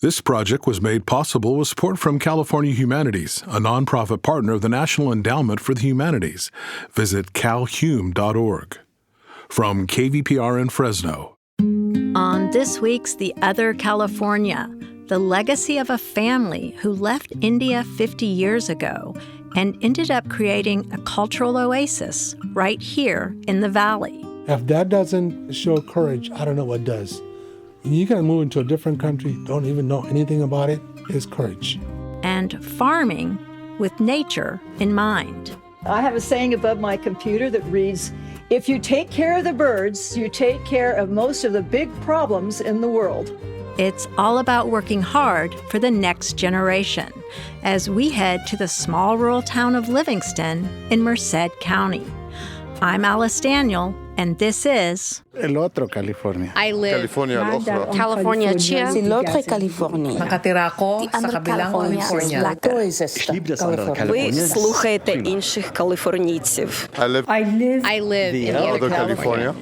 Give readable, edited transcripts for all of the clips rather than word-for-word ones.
This project was made possible with support from California Humanities, a nonprofit partner of the National Endowment for the Humanities. Visit calhum.org. From KVPR in Fresno. On this week's The Other California, the legacy of a family who left India 50 years ago and ended up creating a cultural oasis right here in the valley. If that doesn't show courage, I don't know what does. You can move into a different country, don't even know anything about it, is courage. And farming with nature in mind. I have a saying above my computer that reads, if you take care of the birds, you take care of most of the big problems in the world. It's all about working hard for the next generation as we head to the small rural town of Livingston in Merced County. I'm Alice Daniel, and this is El Otro California. I live California Chia. L'autre California. Nakatira ako sa kabilang California. Ви слухаєте інших каліфорнійців. I live in the other California.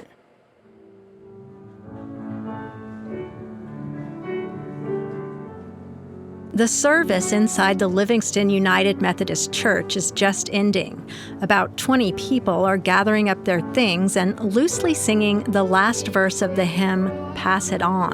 The service inside the Livingston United Methodist Church is just ending. About 20 people are gathering up their things and loosely singing the last verse of the hymn, Pass It On.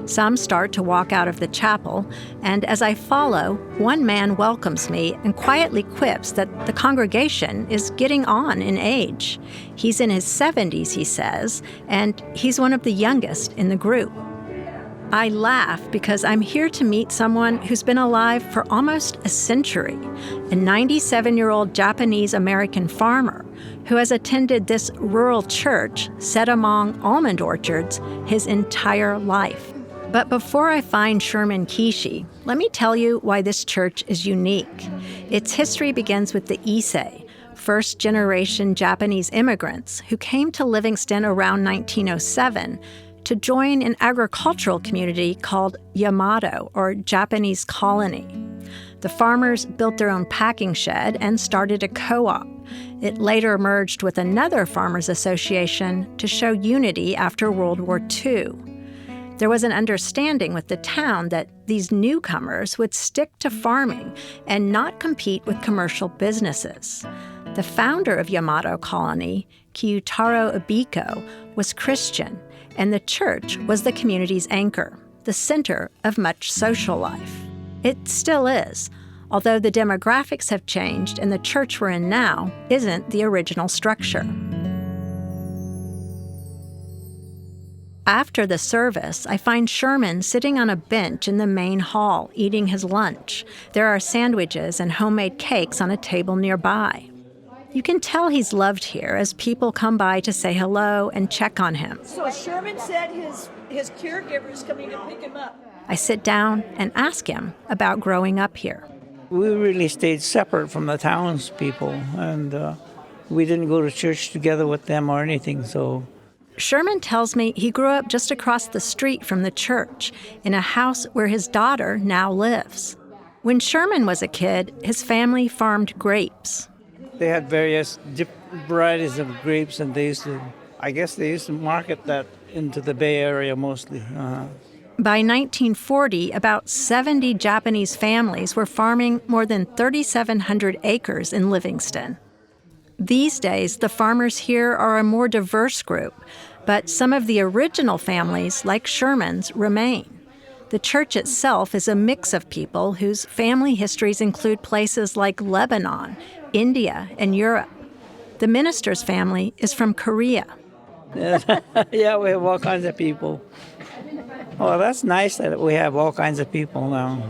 Some start to walk out of the chapel, and as I follow, one man welcomes me and quietly quips that the congregation is getting on in age. He's in his 70s, he says, and he's one of the youngest in the group. I laugh because I'm here to meet someone who's been alive for almost a century, a 97-year-old Japanese-American farmer who has attended this rural church set among almond orchards his entire life. But before I find Sherman Kishi, let me tell you why this church is unique. Its history begins with the Issei, first-generation Japanese immigrants who came to Livingston around 1907 to join an agricultural community called Yamato, or Japanese Colony. The farmers built their own packing shed and started a co-op. It later merged with another farmers' association to show unity after World War II. There was an understanding with the town that these newcomers would stick to farming and not compete with commercial businesses. The founder of Yamato Colony, Kyutaro Ibiko, was Christian, and the church was the community's anchor, the center of much social life. It still is, although the demographics have changed and the church we're in now isn't the original structure. After the service, I find Sherman sitting on a bench in the main hall eating his lunch. There are sandwiches and homemade cakes on a table nearby. You can tell he's loved here as people come by to say hello and check on him. So Sherman said his caregiver's coming to pick him up. I sit down and ask him about growing up here. We really stayed separate from the townspeople, and we didn't go to church together with them or anything, so... Sherman tells me he grew up just across the street from the church, in a house where his daughter now lives. When Sherman was a kid, his family farmed grapes. They had various varieties of grapes, and they used to market that into the Bay Area mostly. By 1940, about 70 Japanese families were farming more than 3,700 acres in Livingston. These days, the farmers here are a more diverse group, but some of the original families, like Sherman's, remain. The church itself is a mix of people whose family histories include places like Lebanon, India, and Europe. The minister's family is from Korea. Yeah, we have all kinds of people. Well, that's nice that we have all kinds of people now.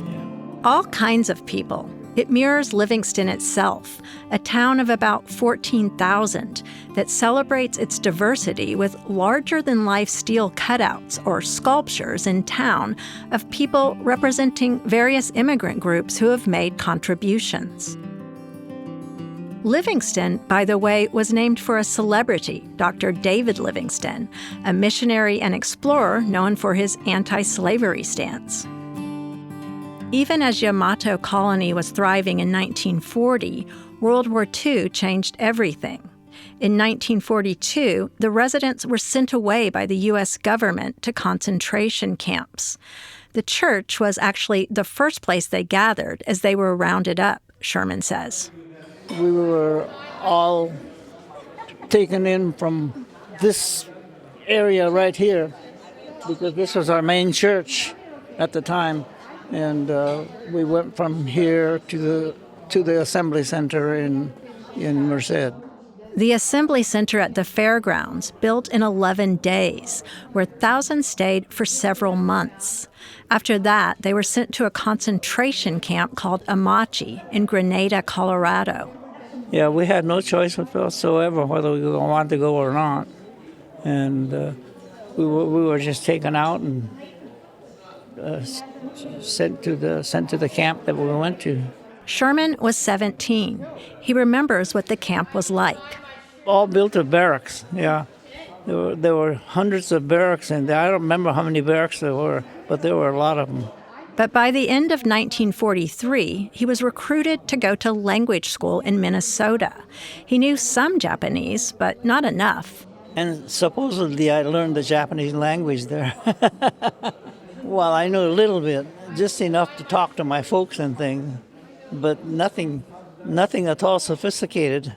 Yeah. All kinds of people. It mirrors Livingston itself, a town of about 14,000 that celebrates its diversity with larger-than-life steel cutouts or sculptures in town of people representing various immigrant groups who have made contributions. Livingston, by the way, was named for a celebrity, Dr. David Livingston, a missionary and explorer known for his anti-slavery stance. Even as Yamato Colony was thriving in 1940, World War II changed everything. In 1942, the residents were sent away by the U.S. government to concentration camps. The church was actually the first place they gathered as they were rounded up, Sherman says. We were all taken in from this area right here because this was our main church at the time. And we went from here to the assembly center in Merced. The assembly center at the fairgrounds, built in 11 days, where thousands stayed for several months. After that, they were sent to a concentration camp called Amachi in Grenada, Colorado. Yeah, we had no choice whatsoever whether we wanted to go or not. And we were just taken out and sent to the camp that we went to. Sherman was 17. He remembers what the camp was like. All built of barracks, yeah. There were hundreds of barracks in there. I don't remember how many barracks there were, but there were a lot of them. But by the end of 1943, he was recruited to go to language school in Minnesota. He knew some Japanese, but not enough. And supposedly I learned the Japanese language there. Well, I knew a little bit, just enough to talk to my folks and things, but nothing at all sophisticated.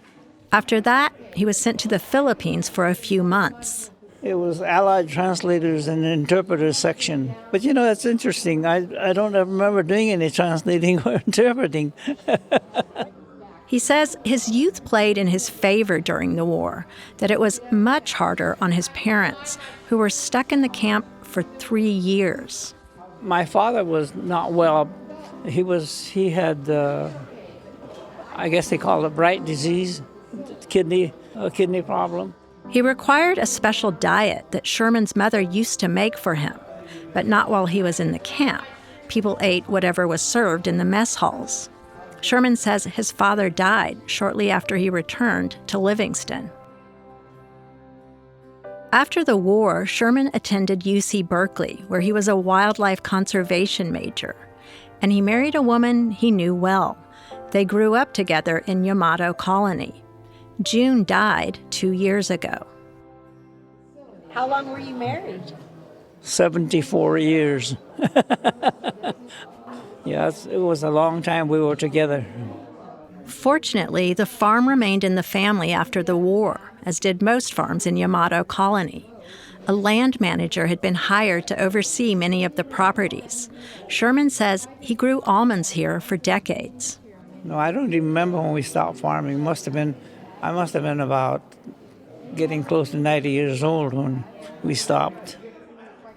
After that, he was sent to the Philippines for a few months. It was Allied translators and interpreters section. But you know, it's interesting. I don't remember doing any translating or interpreting. He says his youth played in his favor during the war, that it was much harder on his parents, who were stuck in the camp for 3 years. My father was not well. He had, I guess they call it Bright disease, kidney problem. He required a special diet that Sherman's mother used to make for him, but not while he was in the camp. People ate whatever was served in the mess halls. Sherman says his father died shortly after he returned to Livingston. After the war, Sherman attended UC Berkeley, where he was a wildlife conservation major, and he married a woman he knew well. They grew up together in Yamato Colony. June died 2 years ago. How long were you married? 74 years. Yes, it was a long time we were together. Fortunately, the farm remained in the family after the war, as did most farms in Yamato Colony. A land manager had been hired to oversee many of the properties. Sherman says he grew almonds here for decades. No, I don't even remember when we stopped farming. I must have been about getting close to 90 years old when we stopped.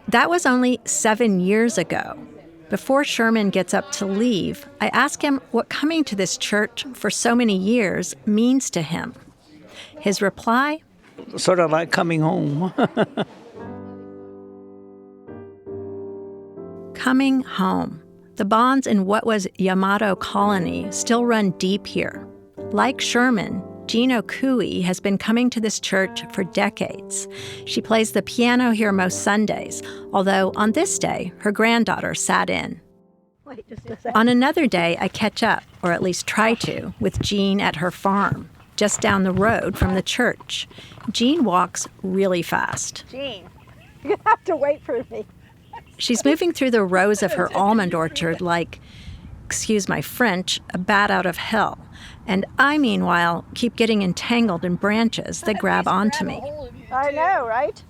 That was only 7 years ago. Before Sherman gets up to leave, I ask him what coming to this church for so many years means to him. His reply? Sort of like coming home. Coming home. The bonds in what was Yamato Colony still run deep here. Like Sherman, Jean Okui has been coming to this church for decades. She plays the piano here most Sundays, although on this day, her granddaughter sat in. Wait just a second. On another day, I catch up, or at least try to, with Jean at her farm, just down the road from the church. Jean walks really fast. Jean, you have to wait for me. She's moving through the rows of her almond orchard like, excuse my French, a bat out of hell. And I, meanwhile, keep getting entangled in branches that grab onto me. I know, right?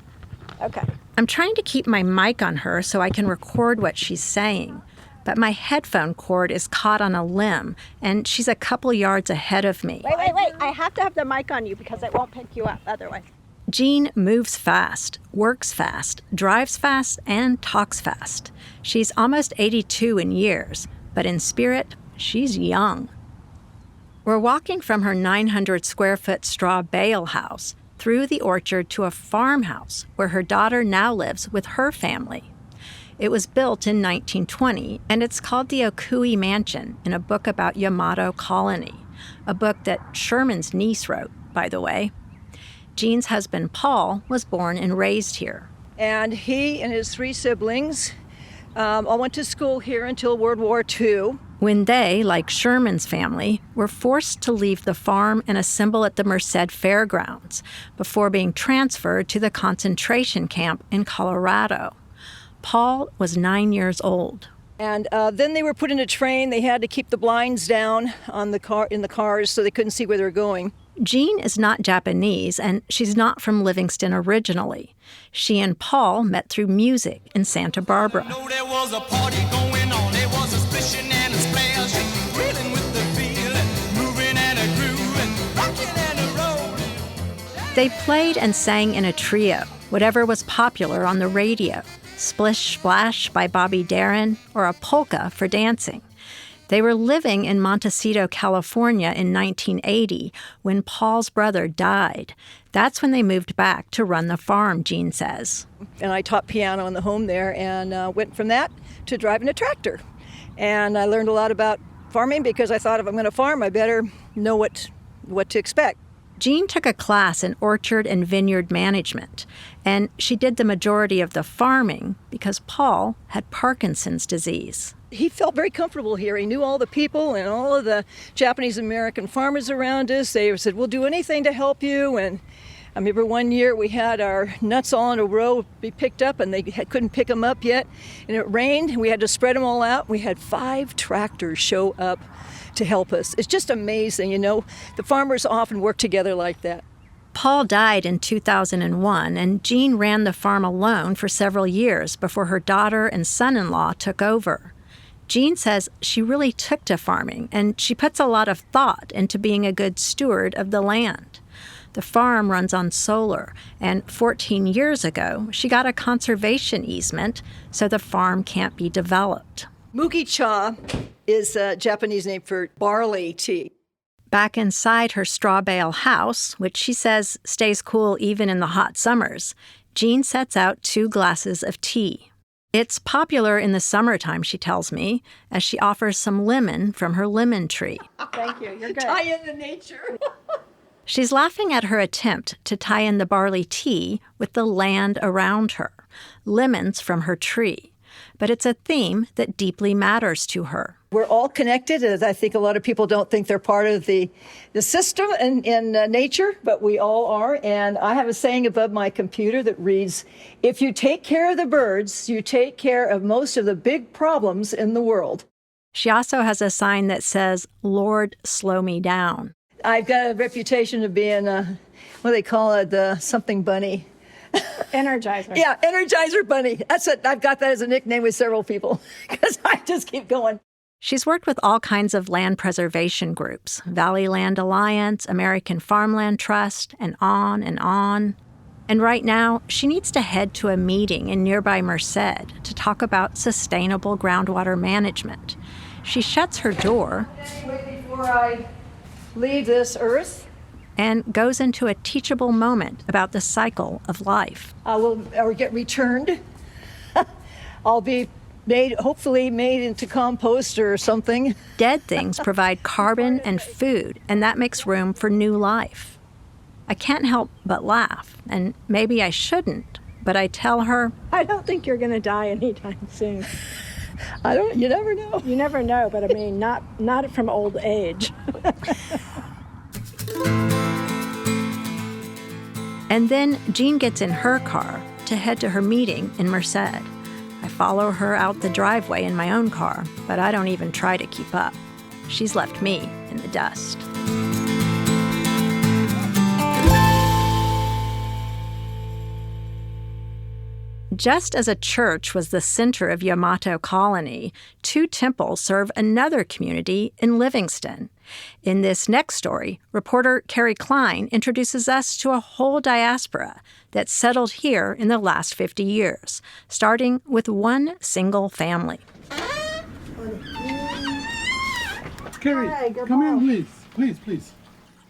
Okay. I'm trying to keep my mic on her so I can record what she's saying, but my headphone cord is caught on a limb, and she's a couple yards ahead of me. Wait. I have to have the mic on you because it won't pick you up otherwise. Jean moves fast, works fast, drives fast, and talks fast. She's almost 82 in years, but in spirit, she's young. We're walking from her 900-square-foot straw bale house through the orchard to a farmhouse where her daughter now lives with her family. It was built in 1920, and it's called the Okui Mansion in a book about Yamato Colony, a book that Sherman's niece wrote, by the way. Jean's husband, Paul, was born and raised here. And he and his 3 siblings all went to school here until World War II. when they, like Sherman's family, were forced to leave the farm and assemble at the Merced Fairgrounds before being transferred to the concentration camp in Colorado. Paul was 9 years old. And then they were put in a train. They had to keep the blinds down on the cars so they couldn't see where they were going. Jean is not Japanese, and she's not from Livingston originally. She and Paul met through music in Santa Barbara. There was a party going on. There was a splishing and a splash, reeling with the feeling, moving and a grooving, rocking and a rolling. They played and sang in a trio, whatever was popular on the radio. Splish Splash by Bobby Darin, or a polka for dancing. They were living in Montecito, California in 1980 when Paul's brother died. That's when they moved back to run the farm, Jean says. And I taught piano in the home there and went from that to driving a tractor. And I learned a lot about farming because I thought if I'm going to farm, I better know what to expect. Jean took a class in orchard and vineyard management, and she did the majority of the farming because Paul had Parkinson's disease. He felt very comfortable here. He knew all the people and all of the Japanese-American farmers around us. They said, we'll do anything to help you. And I remember one year we had our nuts all in a row be picked up, and they couldn't pick them up yet. And it rained, and we had to spread them all out. We had 5 tractors show up to help us. It's just amazing, you know. The farmers often work together like that. Paul died in 2001, and Jean ran the farm alone for several years before her daughter and son-in-law took over. Jean says she really took to farming, and she puts a lot of thought into being a good steward of the land. The farm runs on solar, and 14 years ago, she got a conservation easement so the farm can't be developed. Mugi-cha is a Japanese name for barley tea. Back inside her straw bale house, which she says stays cool even in the hot summers, Jean sets out 2 glasses of tea. It's popular in the summertime, she tells me, as she offers some lemon from her lemon tree. Thank you. You're good. Tie in the nature. She's laughing at her attempt to tie in the barley tea with the land around her, lemons from her tree. But it's a theme that deeply matters to her. We're all connected, as I think a lot of people don't think they're part of the system in nature, but we all are. And I have a saying above my computer that reads, if you take care of the birds, you take care of most of the big problems in the world. She also has a sign that says, Lord, slow me down. I've got a reputation of being, what do they call it, the something bunny. Energizer. Yeah, Energizer Bunny. That's it. I've got that as a nickname with several people because I just keep going. She's worked with all kinds of land preservation groups, Valley Land Alliance, American Farmland Trust, and on and on. And right now, she needs to head to a meeting in nearby Merced to talk about sustainable groundwater management. She shuts her door Before I leave this earth, and goes into a teachable moment about the cycle of life. I will get returned. I'll be hopefully made into compost or something. Dead things provide carbon and food, and that makes room for new life. I can't help but laugh, and maybe I shouldn't, but I tell her, I don't think you're going to die anytime soon. You never know. You never know, but I mean, not from old age. And then Jean gets in her car to head to her meeting in Merced. I follow her out the driveway in my own car, but I don't even try to keep up. She's left me in the dust. Just as a church was the center of Yamato Colony, 2 temples serve another community in Livingston. In this next story, reporter Carrie Klein introduces us to a whole diaspora that settled here in the last 50 years, starting with one single family. Carrie, come in, please. Please.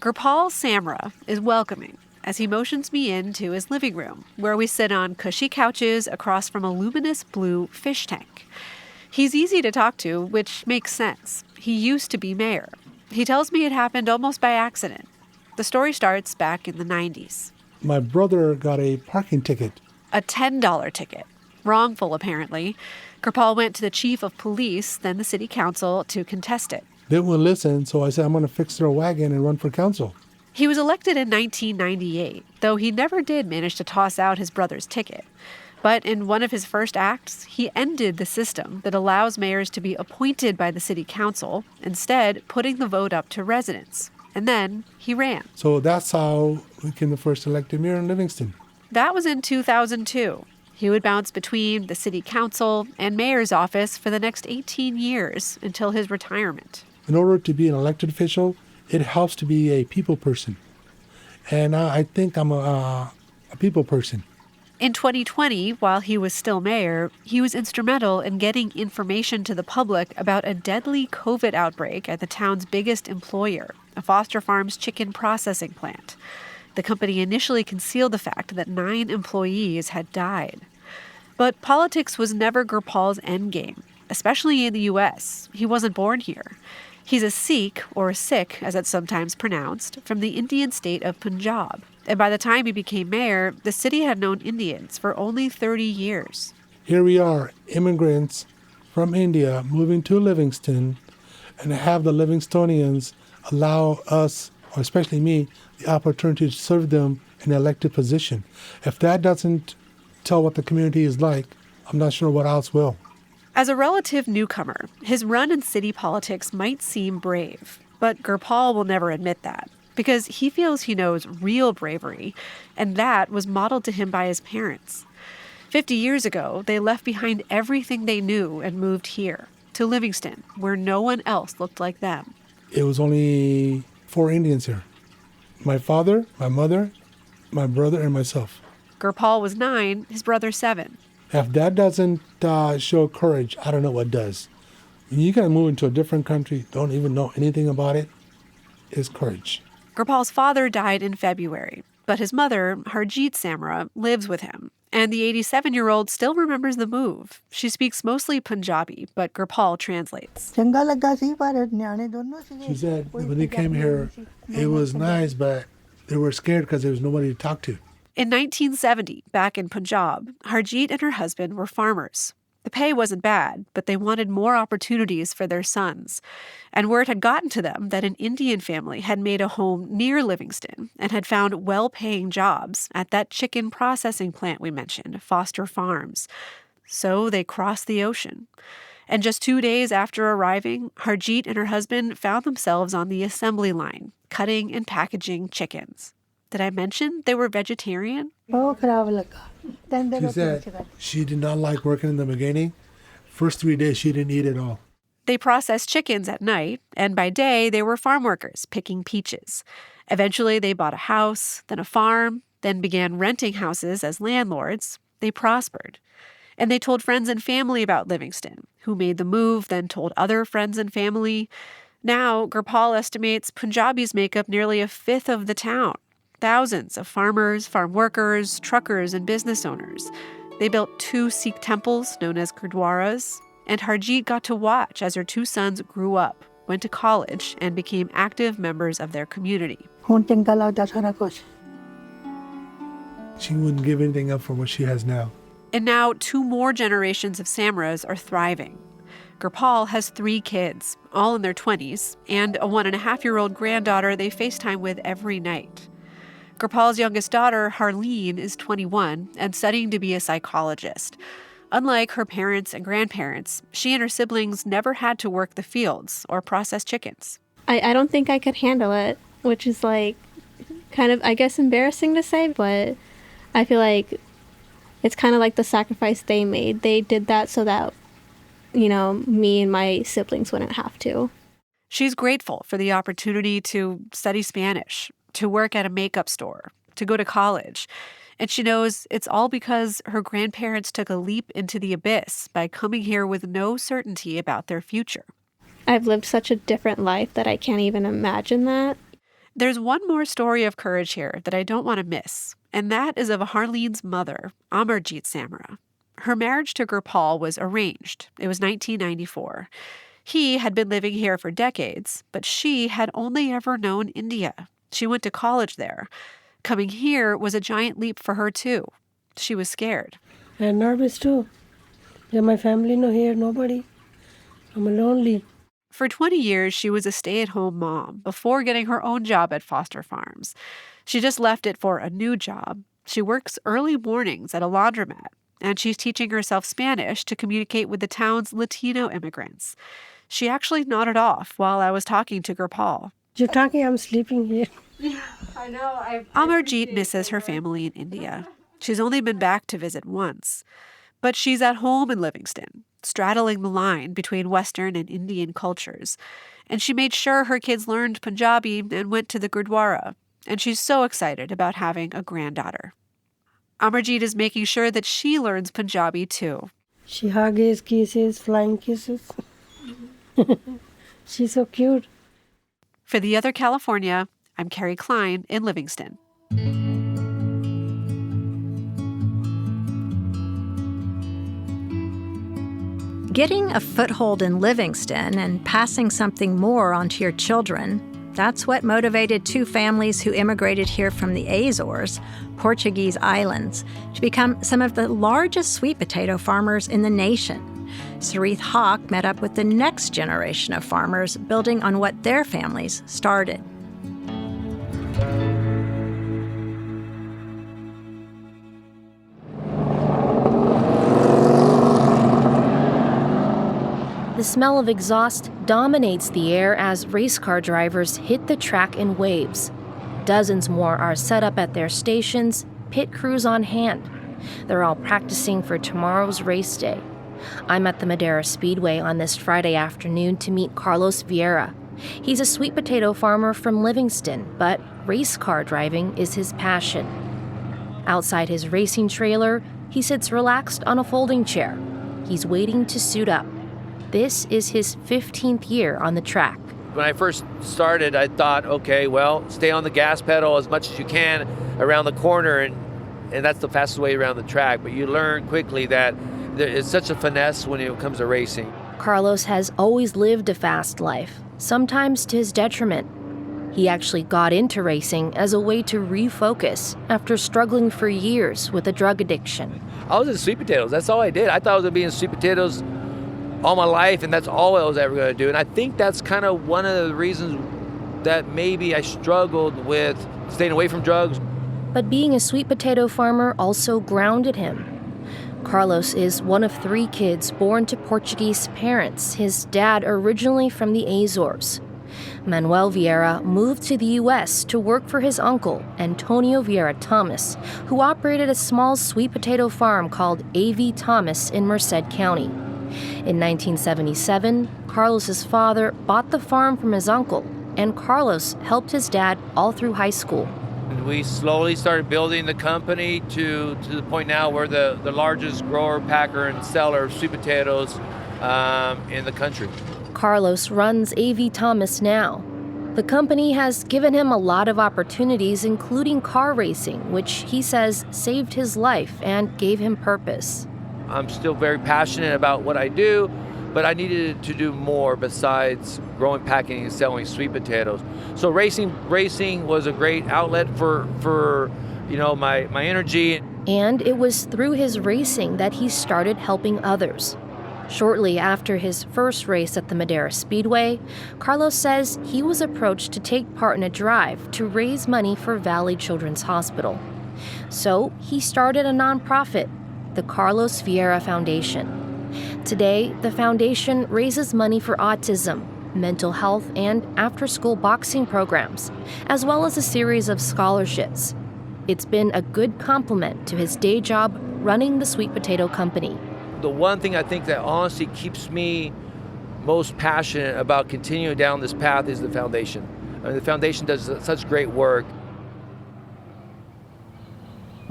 Gurpal Samra is welcoming as he motions me into his living room, where we sit on cushy couches across from a luminous blue fish tank. He's easy to talk to, which makes sense. He used to be mayor. He tells me it happened almost by accident. The story starts back in the 90s. My brother got a parking ticket. A $10 ticket. Wrongful, apparently. Gurpal went to the chief of police, then the city council, to contest it. They wouldn't listen, so I said, I'm going to fix their wagon and run for council. He was elected in 1998, though he never did manage to toss out his brother's ticket. But in one of his first acts, he ended the system that allows mayors to be appointed by the city council, instead putting the vote up to residents. And then he ran. So that's how we became the first elected mayor in Livingston. That was in 2002. He would bounce between the city council and mayor's office for the next 18 years until his retirement. In order to be an elected official, it helps to be a people person. And I think I'm a people person. In 2020, while he was still mayor, he was instrumental in getting information to the public about a deadly COVID outbreak at the town's biggest employer, a Foster Farms chicken processing plant. The company initially concealed the fact that 9 employees had died. But politics was never Gurpal's endgame, especially in the U.S. He wasn't born here. He's a Sikh, or Sikh as it's sometimes pronounced, from the Indian state of Punjab. And by the time he became mayor, the city had known Indians for only 30 years. Here we are, immigrants from India moving to Livingston, and have the Livingstonians allow us, or especially me, the opportunity to serve them in an elected position. If that doesn't tell what the community is like, I'm not sure what else will. As a relative newcomer, his run in city politics might seem brave, but Gurpal will never admit that, because he feels he knows real bravery, and that was modeled to him by his parents. 50 years ago, they left behind everything they knew and moved here, to Livingston, where no one else looked like them. It was only 4 Indians here. My father, my mother, my brother, and myself. Gurpal was 9, his brother 7. If that doesn't show courage, I don't know what does. When you gotta move into a different country, don't even know anything about it, is courage. Gurpal's father died in February, but his mother, Harjeet Samra, lives with him. And the 87-year-old still remembers the move. She speaks mostly Punjabi, but Gurpal translates. She said when they came here, it was nice, but they were scared because there was nobody to talk to. In 1970, back in Punjab, Harjeet and her husband were farmers. The pay wasn't bad, but they wanted more opportunities for their sons. And word had gotten to them that an Indian family had made a home near Livingston and had found well-paying jobs at that chicken processing plant we mentioned, Foster Farms. So they crossed the ocean. And just 2 days after arriving, Harjeet and her husband found themselves on the assembly line, cutting and packaging chickens. Did I mention they were vegetarian? She said she did not like working in the beginning. First 3 days, she didn't eat at all. They processed chickens at night, and by day, they were farm workers picking peaches. Eventually, they bought a house, then a farm, then began renting houses as landlords. They prospered. And they told friends and family about Livingston, who made the move, then told other friends and family. Now, Gurpal estimates Punjabis make up nearly a fifth of the town. Thousands of farmers, farm workers, truckers, and business owners. They built 2 Sikh temples known as gurdwaras, and Harjeet got to watch as her 2 sons grew up, went to college, and became active members of their community. She wouldn't give anything up for what she has now. And now 2 more generations of Samras are thriving. Gurpal has 3 kids, all in their 20s, and a 1.5-year-old granddaughter they FaceTime with every night. Gurpal's youngest daughter, Harleen, is 21 and studying to be a psychologist. Unlike her parents and grandparents, she and her siblings never had to work the fields or process chickens. I don't think I could handle it, which is like kind of, I guess, embarrassing to say, but I feel like it's kind of like the sacrifice they made. They did that so that, you know, me and my siblings wouldn't have to. She's grateful for the opportunity to study Spanish, to work at a makeup store, to go to college. And she knows it's all because her grandparents took a leap into the abyss by coming here with no certainty about their future. I've lived such a different life that I can't even imagine that. There's one more story of courage here that I don't want to miss, and that is of Harleen's mother, Amarjeet Samra. Her marriage to Gurpal was arranged. It was 1994. He had been living here for decades, but she had only ever known India. She went to college there. Coming here was a giant leap for her, too. She was scared. And nervous too. Yeah, my family no here, nobody. I'm lonely. For 20 years, she was a stay-at-home mom before getting her own job at Foster Farms. She just left it for a new job. She works early mornings at a laundromat, and she's teaching herself Spanish to communicate with the town's Latino immigrants. She actually nodded off while I was talking to Gurpal. You're talking, I'm sleeping here. I know. Amarjeet misses her family in India. She's only been back to visit once. But she's at home in Livingston, straddling the line between Western and Indian cultures. And she made sure her kids learned Punjabi and went to the Gurdwara. And she's so excited about having a granddaughter. Amarjeet is making sure that she learns Punjabi too. She hugs, kisses, flying kisses. She's so cute. For The Other California, I'm Carrie Klein in Livingston. Getting a foothold in Livingston and passing something more onto your children, that's what motivated two families who immigrated here from the Azores, Portuguese islands, to become some of the largest sweet potato farmers in the nation. Sarith Hawk met up with the next generation of farmers, building on what their families started. The smell of exhaust dominates the air as race car drivers hit the track in waves. Dozens more are set up at their stations, pit crews on hand. They're all practicing for tomorrow's race day. I'm at the Madera Speedway on this Friday afternoon to meet Carlos Vieira. He's a sweet potato farmer from Livingston, but race car driving is his passion. Outside his racing trailer, he sits relaxed on a folding chair. He's waiting to suit up. This is his 15th year on the track. When I first started, I thought, okay, well, stay on the gas pedal as much as you can around the corner, and that's the fastest way around the track. But you learn quickly that it's such a finesse when it comes to racing. Carlos has always lived a fast life, sometimes to his detriment. He actually got into racing as a way to refocus after struggling for years with a drug addiction. I was in sweet potatoes. That's all I did. I thought I was going to be in sweet potatoes all my life, and that's all I was ever going to do. And I think that's kind of one of the reasons that maybe I struggled with staying away from drugs. But being a sweet potato farmer also grounded him. Carlos is one of 3 kids born to Portuguese parents, his dad originally from the Azores. Manuel Vieira moved to the U.S. to work for his uncle, Antonio Vieira Thomas, who operated a small sweet potato farm called A.V. Thomas in Merced County. In 1977, Carlos's father bought the farm from his uncle, and Carlos helped his dad all through high school. We slowly started building the company to the point now where the largest grower, packer, and seller of sweet potatoes in the country. Carlos runs A.V. Thomas now. The company has given him a lot of opportunities, including car racing, which he says saved his life and gave him purpose. I'm still very passionate about what I do, but I needed to do more besides growing, packing, and selling sweet potatoes. So racing was a great outlet for my energy. And it was through his racing that he started helping others. Shortly after his first race at the Madera Speedway, Carlos says he was approached to take part in a drive to raise money for Valley Children's Hospital. So he started a nonprofit, the Carlos Vieira Foundation. Today, the foundation raises money for autism, mental health, and after-school boxing programs, as well as a series of scholarships. It's been a good complement to his day job running the sweet potato company. The one thing I think that honestly keeps me most passionate about continuing down this path is the foundation. I mean, the foundation does such great work.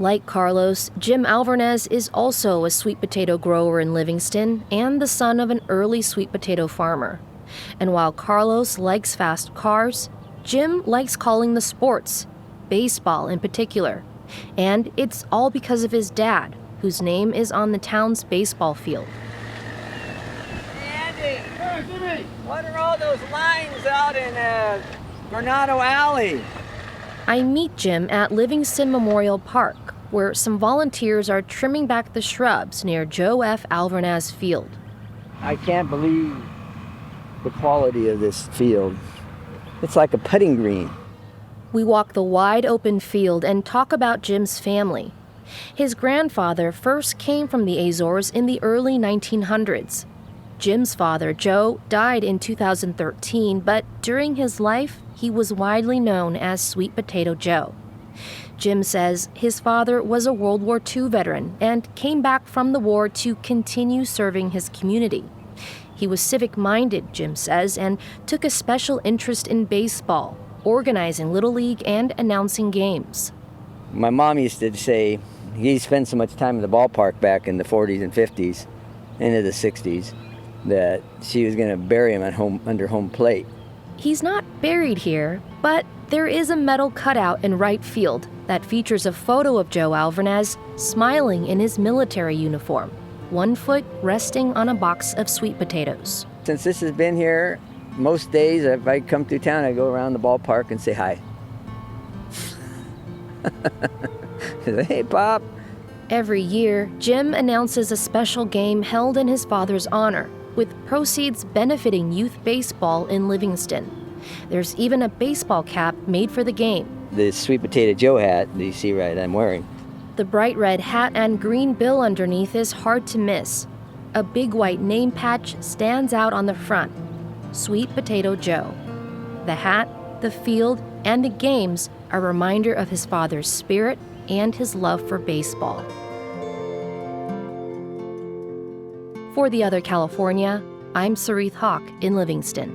Like Carlos, Jim Alvarez is also a sweet potato grower in Livingston and the son of an early sweet potato farmer. And while Carlos likes fast cars, Jim likes calling the sports, baseball in particular. And it's all because of his dad, whose name is on the town's baseball field. Andy, hey, Jimmy, what are all those lines out in Granado Alley? I meet Jim at Livingston Memorial Park, where some volunteers are trimming back the shrubs near Joe F. Alvernaz Field. I can't believe the quality of this field. It's like a putting green. We walk the wide open field and talk about Jim's family. His grandfather first came from the Azores in the early 1900s. Jim's father, Joe, died in 2013, but during his life, he was widely known as Sweet Potato Joe. Jim says his father was a World War II veteran and came back from the war to continue serving his community. He was civic-minded, Jim says, and took a special interest in baseball, organizing Little League and announcing games. My mom used to say he spent so much time in the ballpark back in the 40s and 50s, into the 60s, that she was going to bury him at home under home plate. He's not buried here, but there is a metal cutout in right field that features a photo of Joe Alvernaz smiling in his military uniform, one foot resting on a box of sweet potatoes. Since this has been here, most days if I come through town, I go around the ballpark and say hi. Hey, Pop. Every year, Jim announces a special game held in his father's honor, with proceeds benefiting youth baseball in Livingston. There's even a baseball cap made for the game. The Sweet Potato Joe hat that you see right I'm wearing. The bright red hat and green bill underneath is hard to miss. A big white name patch stands out on the front. Sweet Potato Joe. The hat, the field, and the games are a reminder of his father's spirit and his love for baseball. For The Other California, I'm Sarith Hawk in Livingston.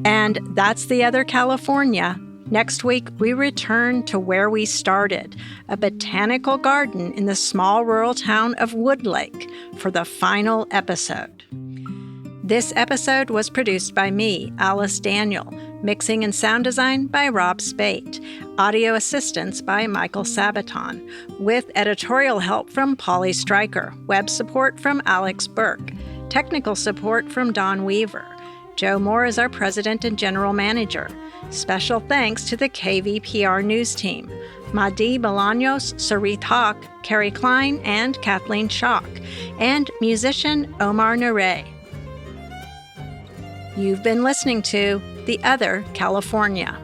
And that's The Other California. Next week, we return to where we started, a botanical garden in the small rural town of Woodlake, for the final episode. This episode was produced by me, Alice Daniel, mixing and sound design by Rob Spate, audio assistance by Michael Sabaton, with editorial help from Polly Stryker, web support from Alex Burke, technical support from Don Weaver. Joe Moore is our president and general manager. Special thanks to the KVPR news team, Madi Bolaños, Sarith Hawk, Carrie Klein, and Kathleen Schock, and musician Omar Nare. You've been listening to The Other California.